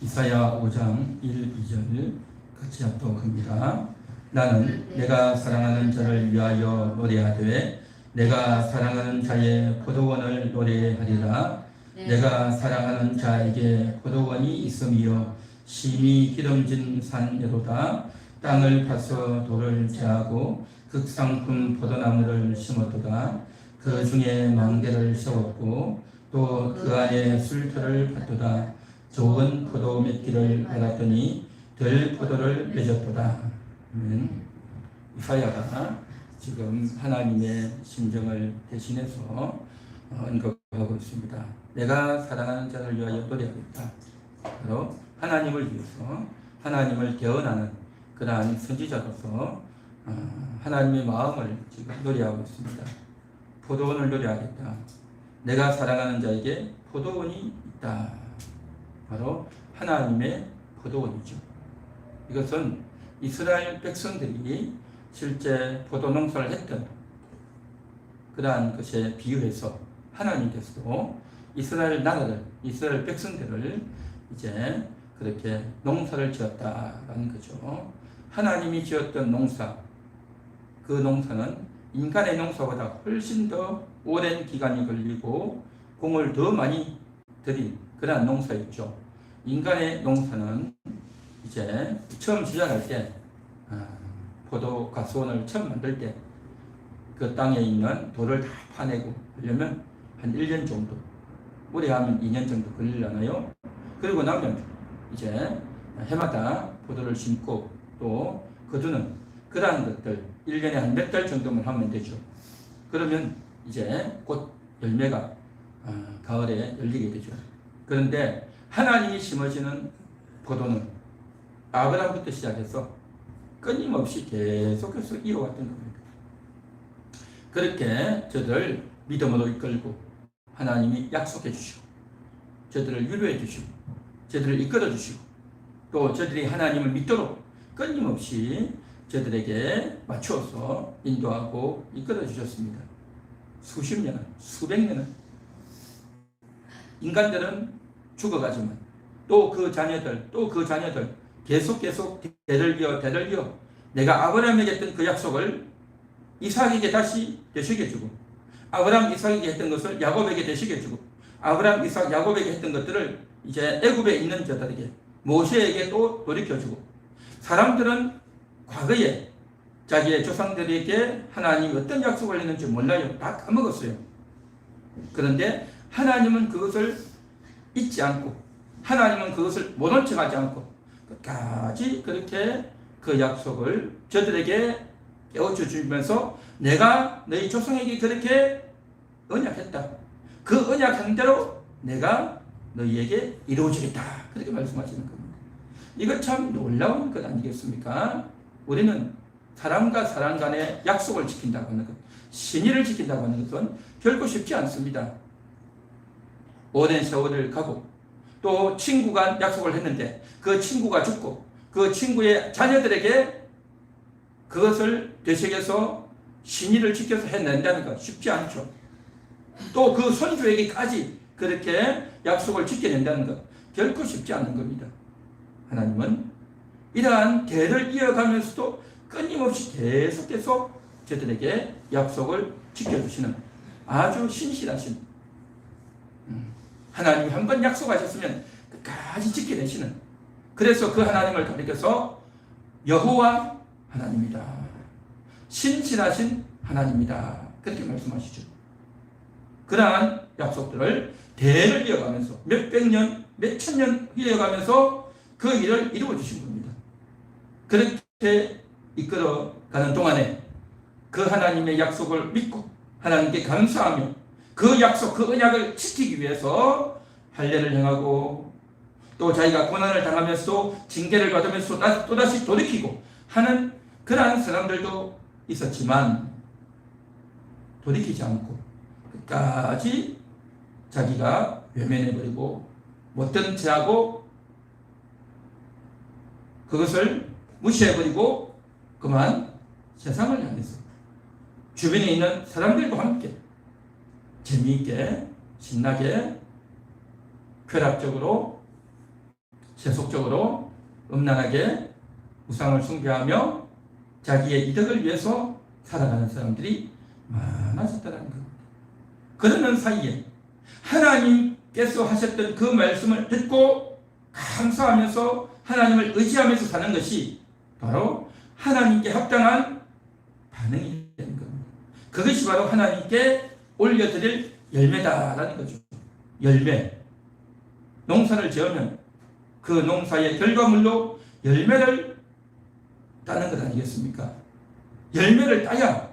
이사야 5장 1, 2절 같이 합독합니다. 나는 내가 사랑하는 자를 위하여 노래하되 내가 사랑하는 자의 포도원을 노래하리라. 내가 사랑하는 자에게 포도원이 있음이요 심히 기름진 산에로다. 땅을 파서 돌을 제하고 극상품 포도나무를 심었도다. 그 중에 망대를 세웠고 또 그 안에 술터를 팠도다. 좋은 포도 맺기를 알았더니 들 포도를 맺었도다. 이사야가 지금 하나님의 심정을 대신해서 언급하고 있습니다. 내가 사랑하는 자를 위하여 노래하겠다. 바로 하나님을 위해서 하나님을 대언하는 그러한 선지자로서 하나님의 마음을 지금 노래하고 있습니다. 포도원을 노래하겠다. 내가 사랑하는 자에게 포도원이 있다. 바로 하나님의 포도원이죠. 이것은 이스라엘 백성들이 실제 포도 농사를 했던 그러한 것에 비유해서 하나님께서도 이스라엘 나라를, 이스라엘 백성들을 이제 그렇게 농사를 지었다라는 거죠. 하나님이 지었던 농사, 그 농사는 인간의 농사보다 훨씬 더 오랜 기간이 걸리고 공을 더 많이 들인 그러한 농사였죠. 인간의 농사는 이제 처음 시작할 때 포도 가수원을 처음 만들 때 그 땅에 있는 돌을 다 파내고 하려면 한 1년 정도, 오래 하면 2년 정도 걸리려나요? 그리고 나면 이제 해마다 포도를 심고 또 거두는 그러한 것들 1년에 한 몇 달 정도만 하면 되죠. 그러면 이제 곧 열매가 가을에 열리게 되죠. 그런데 하나님이 심어지는 포도는 아브라함부터 시작해서 끊임없이 계속해서 이어왔던 겁니다. 그렇게 저들을 믿음으로 이끌고 하나님이 약속해 주시고 저들을 위로해 주시고 저들을 이끌어 주시고 또 저들이 하나님을 믿도록 끊임없이 저들에게 맞추어서 인도하고 이끌어 주셨습니다. 수십 년, 수백 년을 인간들은 죽어가지만 또 그 자녀들 계속 대를 이어 내가 아브라함에게 했던 그 약속을 이삭에게 다시 되시게 주고 아브라함 이삭에게 했던 것을 야곱에게 되시게 주고 아브라함 이삭 야곱에게 했던 것들을 이제 애굽에 있는 자들에게 모세에게 또 돌이켜주고 사람들은 과거에 자기의 조상들에게 하나님이 어떤 약속을 했는지 몰라요. 다 까먹었어요. 그런데 하나님은 그것을 잊지 않고 하나님은 그것을 모른 척하지 않고 끝까지 그렇게 그 약속을 저들에게 깨우쳐 주면서 내가 너희 조상에게 그렇게 언약했다. 그 언약한 대로 내가 너희에게 이루어주겠다. 그렇게 말씀하시는 겁니다. 이거 참 놀라운 것 아니겠습니까? 우리는 사람과 사람 간의 약속을 지킨다고 하는 것, 신의를 지킨다고 하는 것은 결코 쉽지 않습니다. 오랜 세월을 가고 또 친구가 약속을 했는데 그 친구가 죽고 그 친구의 자녀들에게 그것을 되새겨서 신의를 지켜서 해낸다는 것 쉽지 않죠. 또 그 손주에게까지 그렇게 약속을 지켜낸다는 것 결코 쉽지 않은 겁니다. 하나님은 이러한 대를 이어가면서도 끊임없이 계속해서 저들에게 약속을 지켜주시는 아주 신실하신 하나님이 한번 약속하셨으면 끝까지 지켜내시는 그래서 그 하나님을 가리켜서 여호와 하나님이다. 신실하신 하나님이다. 그렇게 말씀하시죠. 그러한 약속들을 대를 이어가면서 몇백 년, 몇천 년 이어가면서 그 일을 이루어 주신 겁니다. 그렇게 이끌어가는 동안에 그 하나님의 약속을 믿고 하나님께 감사하며 그 약속, 그 언약을 지키기 위해서 할례를 행하고 또 자기가 고난을 당하면서 징계를 받으면서 또다시 돌이키고 하는 그러한 사람들도 있었지만 돌이키지 않고 끝까지 자기가 외면해버리고 못된 죄하고 그것을 무시해버리고 그만 세상을 향해서 주변에 있는 사람들과 함께 재미있게 신나게 쾌락적으로 세속적으로 음란하게 우상을 숭배하며 자기의 이득을 위해서 살아가는 사람들이 많아졌다는 겁니다. 그러는 사이에 하나님께서 하셨던 그 말씀을 듣고 감사하면서 하나님을 의지하면서 사는 것이 바로 하나님께 합당한 반응이 되는 겁니다. 그것이 바로 하나님께 올려드릴 열매다라는 거죠. 열매. 농사를 지으면 그 농사의 결과물로 열매를 따는 것 아니겠습니까? 열매를 따야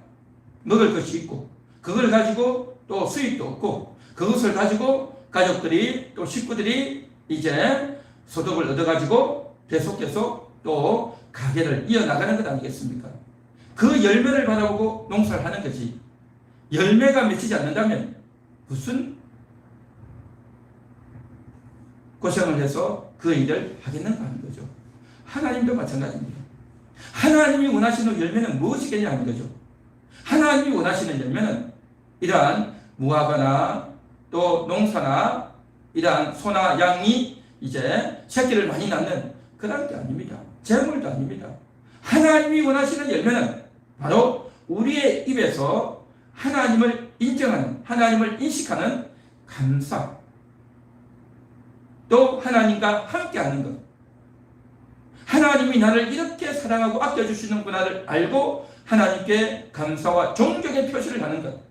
먹을 것이 있고 그걸 가지고 또 수익도 얻고 그것을 가지고 가족들이 또 식구들이 이제 소득을 얻어가지고 계속해서 또 가게를 이어나가는 것 아니겠습니까? 그 열매를 바라보고 농사를 하는 거지. 열매가 맺히지 않는다면 무슨 고생을 해서 그 일을 하겠는가 하는 거죠. 하나님도 마찬가지입니다. 하나님이 원하시는 열매는 무엇이겠냐 하는 거죠. 하나님이 원하시는 열매는 이러한 무화과나 또 농사나 이러한 소나 양이 이제 새끼를 많이 낳는 그런 게 아닙니다. 재물도 아닙니다. 하나님이 원하시는 열매는 바로 우리의 입에서 하나님을 인정하는, 하나님을 인식하는 감사, 또 하나님과 함께하는 것, 하나님이 나를 이렇게 사랑하고 아껴주시는구나를 알고 하나님께 감사와 존경의 표시를 하는 것,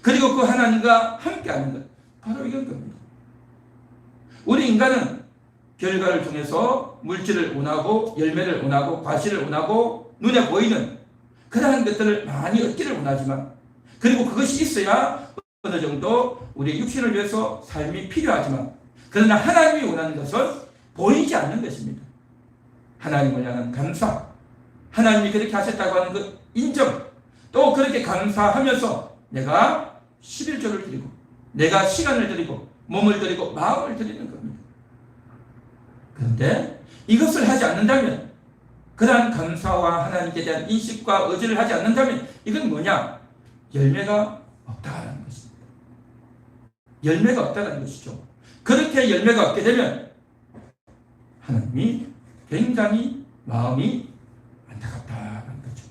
그리고 그 하나님과 함께하는 것, 바로 이건 겁니다. 우리 인간은 결과를 통해서 물질을 원하고 열매를 원하고 과실을 원하고 눈에 보이는 그러한 것들을 많이 얻기를 원하지만, 그리고 그것이 있어야 어느 정도 우리 육신을 위해서 삶이 필요하지만, 그러나 하나님이 원하는 것은 보이지 않는 것입니다. 하나님을 향한 감사, 하나님이 그렇게 하셨다고 하는 그 인정, 또 그렇게 감사하면서 내가 11조를 드리고 내가 시간을 드리고 몸을 드리고 마음을 드리는 겁니다. 그런데 이것을 하지 않는다면, 그러한 감사와 하나님께 대한 인식과 의지를 하지 않는다면 이건 뭐냐? 열매가 없다는 것입니다. 열매가 없다는 것이죠. 그렇게 열매가 없게 되면 하나님이 굉장히 마음이 안타깝다는 거죠.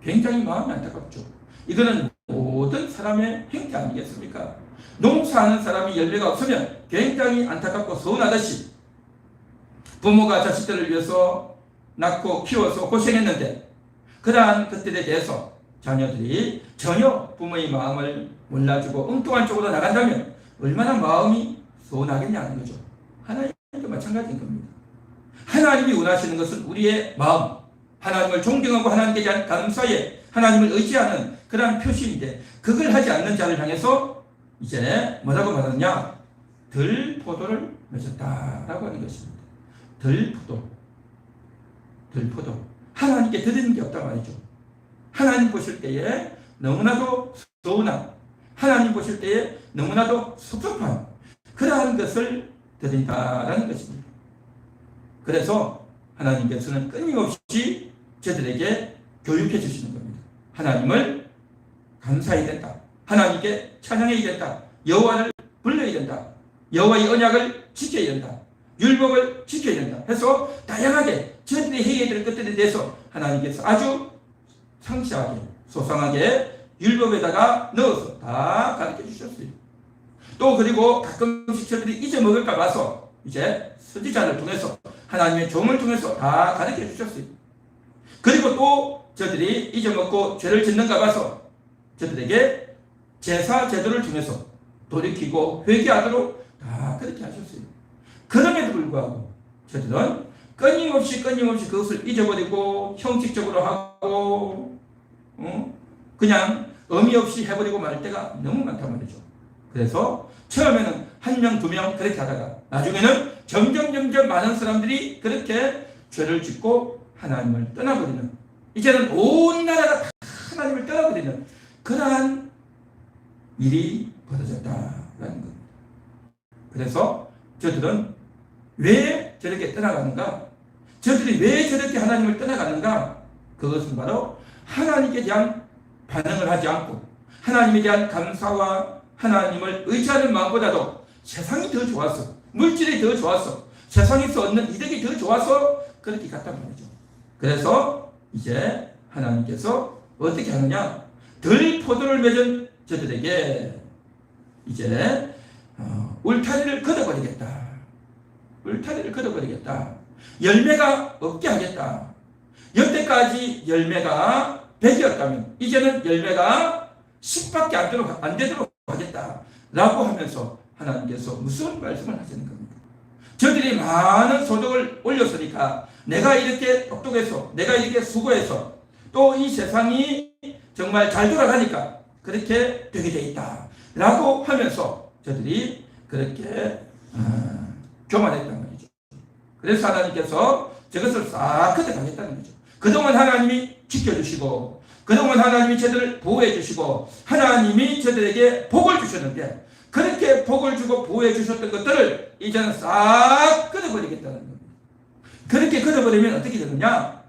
굉장히 마음이 안타깝죠. 이거는 모든 사람의 행태 아니겠습니까? 농사하는 사람이 열매가 없으면 굉장히 안타깝고 서운하듯이, 부모가 자식들을 위해서 낳고 키워서 고생했는데 그러한 것들에 대해서 자녀들이 전혀 부모의 마음을 몰라주고 엉뚱한 쪽으로 나간다면 얼마나 마음이 서운하겠냐는 거죠. 하나님도 마찬가지인 겁니다. 하나님이 원하시는 것은 우리의 마음, 하나님을 존경하고 하나님께 대한 감사에 하나님을 의지하는 그러한 표시인데, 그걸 하지 않는 자를 향해서 이제 뭐라고 말하느냐? 들포도를 맺었다라고 하는 것입니다. 들포도. 하나님께 드리는 게 없단 말이죠. 하나님 보실 때에 너무나도 서운한, 하나님 보실 때에 너무나도 섭섭한 그러한 것을 드린다라는 것입니다. 그래서 하나님께서는 끊임없이 저들에게 교육해 주시는 겁니다. 하나님을 감사해야 된다. 하나님께 찬양해야 된다. 여호와를 불러야 된다. 여호와의 언약을 지켜야 된다. 율법을 지켜야 된다. 해서 다양하게 저들이 해야 될 것들에 대해서 하나님께서 아주 상세하게 소상하게 율법에다가 넣어서 다 가르쳐 주셨어요. 또 그리고 가끔씩 저들이 잊어먹을까 봐서 이제 선지자를 통해서 하나님의 종을 통해서 다 가르쳐 주셨어요. 그리고 또 저들이 잊어먹고 죄를 짓는가 봐서 저들에게 제사 제도를 통해서 돌이키고 회개하도록 다 그렇게 하셨어요. 그럼에도 불구하고 저들은 끊임없이 그것을 잊어버리고 형식적으로 하고 그냥 의미 없이 해버리고 말 때가 너무 많단 말이죠. 그래서 처음에는 1명, 2명 그렇게 하다가 나중에는 점점 많은 사람들이 그렇게 죄를 짓고 하나님을 떠나버리는, 이제는 온 나라가 다 하나님을 떠나버리는 그러한 일이 벌어졌다라는 겁니다. 그래서 저들은 왜 저렇게 떠나가는가? 저들이 왜 저렇게 하나님을 떠나가는가? 그것은 바로 하나님께 대한 반응을 하지 않고 하나님에 대한 감사와 하나님을 의지하는 마음보다도 세상이 더 좋았어, 물질이 더 좋았어, 세상에서 얻는 이득이 더 좋아서 그렇게 갔단 말이죠. 그래서 이제 하나님께서 어떻게 하느냐? 덜 포도를 맺은 저들에게 이제 울타리를 걷어버리겠다. 울타리를 걷어버리겠다. 열매가 없게 하겠다. 여태까지 열매가 100이었다면 이제는 열매가 10밖에 안 되도록 하겠다. 라고 하면서 하나님께서 무슨 말씀을 하시는 겁니까? 저들이 많은 소득을 올렸으니까 내가 이렇게 똑똑해서 내가 이렇게 수고해서 또 이 세상이 정말 잘 돌아가니까 그렇게 되게 돼 있다. 라고 하면서 저들이 그렇게 교만했단 말이죠. 그래서 하나님께서 저것을 싹 걷어가겠다는 거죠. 그동안 하나님이 지켜주시고 그동안 하나님이 저들을 보호해 주시고 하나님이 저들에게 복을 주셨는데 그렇게 복을 주고 보호해 주셨던 것들을 이제는 싹 걷어버리겠다는 겁니다. 그렇게 걷어버리면 어떻게 되느냐?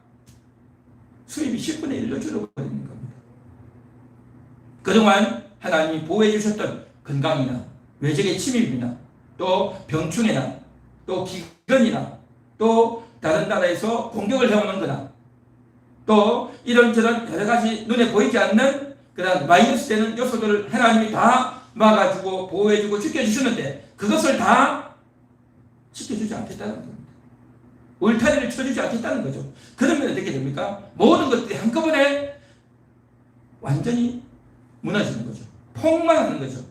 수입이 10분의 1로 줄어버리는 겁니다. 그동안 하나님이 보호해 주셨던 건강이나 외적의 침입이나 또 병충해나 또 기근이나 또 다른 나라에서 공격을 해오는 거나 또 이런저런 여러 가지 눈에 보이지 않는 그런 마이너스 되는 요소들을 하나님이 다 막아주고 보호해주고 지켜주시는데 그것을 다 지켜주지 않겠다는 겁니다. 울타리를 쳐주지 않겠다는 거죠. 그러면 어떻게 됩니까? 모든 것들이 한꺼번에 완전히 무너지는 거죠. 폭망하는 거죠.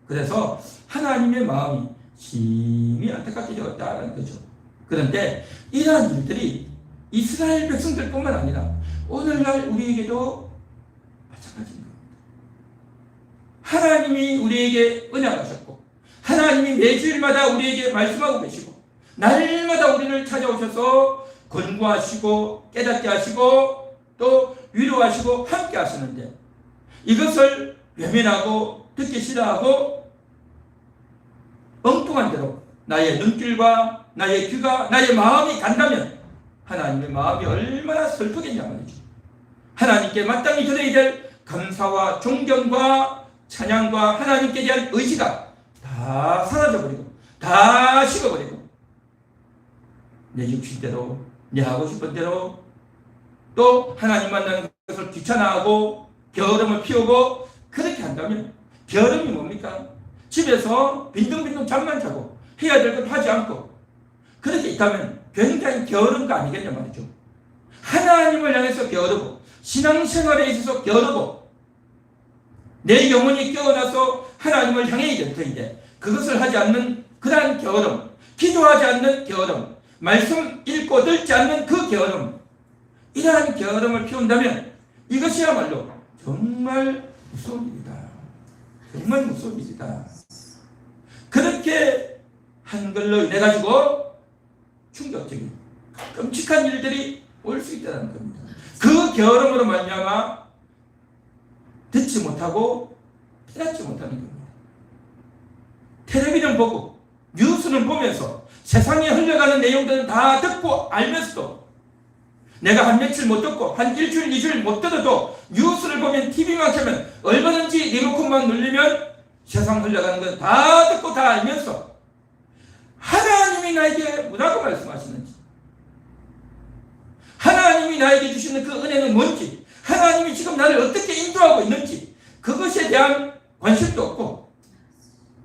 그래서 하나님의 마음이 심히 안타깝게 되었다는 거죠. 그런데 이러한 일들이 이스라엘 백성들뿐만 아니라 오늘날 우리에게도 마찬가지입니다. 하나님이 우리에게 은혜하셨고 하나님이 매주일마다 우리에게 말씀하고 계시고 날마다 우리를 찾아오셔서 권고하시고 깨닫게 하시고 또 위로하시고 함께 하시는데 이것을 외면하고 듣기 싫어하고 엉뚱한 대로 나의 눈길과 나의 귀가 나의 마음이 간다면 하나님의 마음이 얼마나 슬프겠냐 말이죠. 하나님께 마땅히 드려야 될 감사와 존경과 찬양과 하나님께 대한 의지가 다 사라져버리고 다 식어버리고 내 육신대로 내 하고 싶은 대로 또 하나님 만나는 것을 귀찮아하고 게으름을 피우고 그렇게 한다면 게으름이 뭡니까? 집에서 빈둥빈둥 잠만 자고 해야 될 것 하지 않고 그렇게 있다면 굉장히 게으른 거 아니겠냐 말이죠. 하나님을 향해서 게으르고 신앙생활에 있어서 게으르고 내 영혼이 깨어나서 하나님을 향해야 될 터인데 그것을 하지 않는 그러한 게으름, 기도하지 않는 게으름, 말씀 읽고 듣지 않는 그 게으름, 이러한 게으름을 피운다면 이것이야말로 정말 무서운 일이다. 정말 무서운 일이다. 그렇게 한 걸로 인해 가지고 충격적인 끔찍한 일들이 올 수 있다는 겁니다. 그 게으름으로 말미암아 듣지 못하고 깨닫지 못하는 겁니다. 텔레비전 보고 뉴스는 보면서 세상에 흘러가는 내용들은 다 듣고 알면서도 내가 한 며칠 못 듣고 한 일주일, 이주일 못 들어도 뉴스를 보면 TV만 켜면 얼마든지 리모컨만 눌리면 세상 흘러가는 건 다 듣고 다 알면서 하나님이 나에게 뭐라고 말씀하시는지 하나님이 나에게 주시는 그 은혜는 뭔지 하나님이 지금 나를 어떻게 인도하고 있는지 그것에 대한 관심도 없고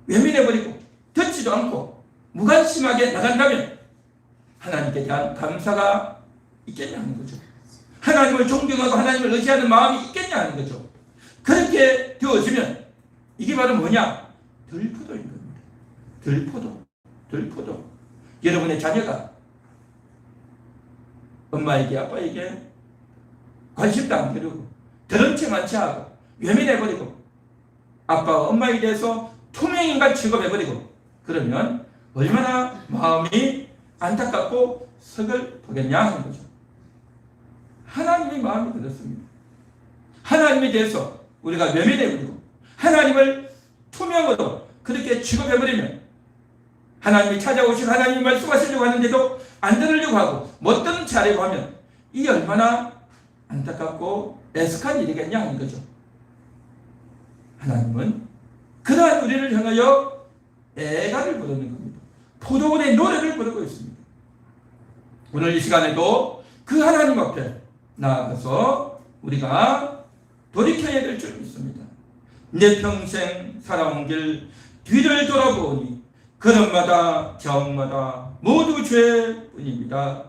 외면해버리고 듣지도 않고 무관심하게 나간다면 하나님께 대한 감사가 있겠냐 하는 거죠. 하나님을 존경하고 하나님을 의지하는 마음이 있겠냐 하는 거죠. 그렇게 되어지면 이게 바로 뭐냐? 들포도인 겁니다. 들포도. 여러분의 자녀가 엄마에게 아빠에게 관심도 안 기르고 들은 척만 하고 외면해버리고 아빠와 엄마에 대해서 투명인간 취급해버리고 그러면 얼마나 마음이 안타깝고 서글프겠냐 하는 거죠. 하나님의 마음이 그렇습니다. 하나님에 대해서 우리가 외면해버리고 하나님을 투명으로 그렇게 취급해버리면 하나님이 찾아오시고 하나님이 말씀하시려고 하는데도 안 들으려고 하고 못 듣는 채 하려고 하면 이게 얼마나 안타깝고 애석한 일이겠냐 하는 거죠. 하나님은 그러한 우리를 향하여 애가를 부르는 겁니다. 포도원의 노래를 부르고 있습니다. 오늘 이 시간에도 그 하나님 앞에 나아가서 우리가 돌이켜야 될 줄 믿습니다. 내 평생 살아온 길 뒤를 돌아보니 걸음마다 자옥마다 모두 죄뿐입니다.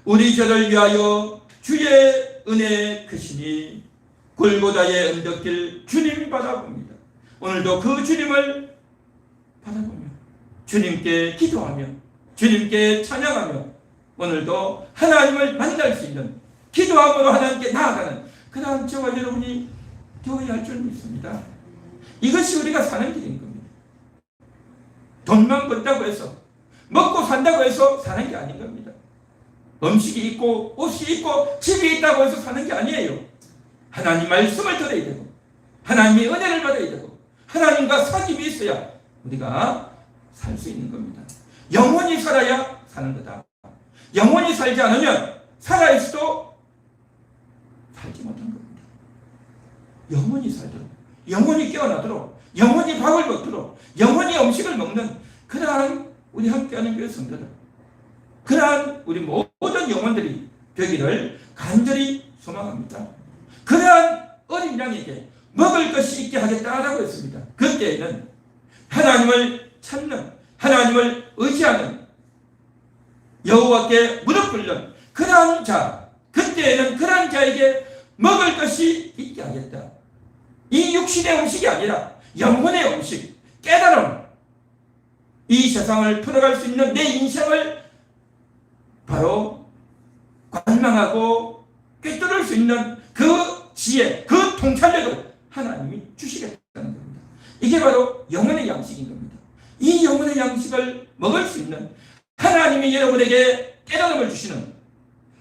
우리 죄를 위하여 주의 은혜 크시니 골고다의 언덕길 주님 바라봅니다. 오늘도 그 주님을 바라보며 주님께 기도하며 주님께 찬양하며 오늘도 하나님을 만날 수 있는 기도함으로 하나님께 나아가는 그러한 저와 여러분이 되어야 할 줄 믿습니다. 이것이 우리가 사는 길인 겁니다. 돈만 번다고 해서 먹고 산다고 해서 사는 게 아닌 겁니다. 음식이 있고 옷이 있고 집이 있다고 해서 사는 게 아니에요. 하나님 말씀을 들어야 되고 하나님의 은혜를 받아야 되고 하나님과 사귐이 있어야 우리가 살 수 있는 겁니다. 영원히 살아야 사는 거다. 영원히 살지 않으면 살아있어도 살지 못한 겁니다. 영원히 살도록, 영원히 깨어나도록, 영원히 밥을 먹도록, 영원히 음식을 먹는 그러한 우리 함께하는 교회 성도들, 그러한 우리 모든 영혼들이 되기를 간절히 소망합니다. 그러한 어린 양에게 먹을 것이 있게 하겠다라고 했습니다. 그때에는 하나님을 찾는, 하나님을 의지하는, 여호와께 무릎 꿇는 그러한 자, 그때에는 그러한 자에게 먹을 것이 있게 하겠다. 이 육신의 음식이 아니라 영혼의 음식, 깨달음, 이 세상을 풀어갈 수 있는 내 인생을 바로 관망하고 꿰뚫을 수 있는 그 지혜, 그 통찰력을 하나님이 주시겠다는 겁니다. 이게 바로 영혼의 양식인 겁니다. 이 영혼의 양식을 먹을 수 있는 하나님이 여러분에게 깨달음을 주시는,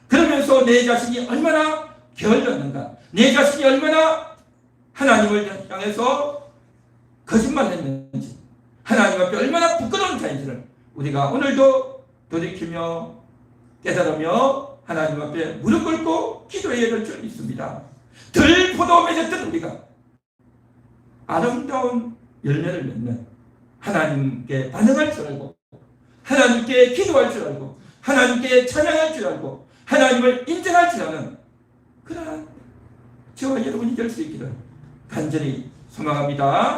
그러면서 내 자신이 얼마나 게을렀는가, 내 자신이 얼마나 하나님을 향해서 거짓말했는지, 하나님 앞에 얼마나 부끄러운 자인지를 우리가 오늘도 돌이키며 깨달으며 하나님 앞에 무릎 꿇고 기도해야 될 줄 믿습니다. 들포도 맺었던 우리가 아름다운 열매를 맺는, 하나님께 반응할 줄 알고 하나님께 기도할 줄 알고 하나님께 찬양할 줄 알고 하나님을 인정할 줄 아는 그러한 저와 여러분이 될 수 있기를 간절히 소망합니다.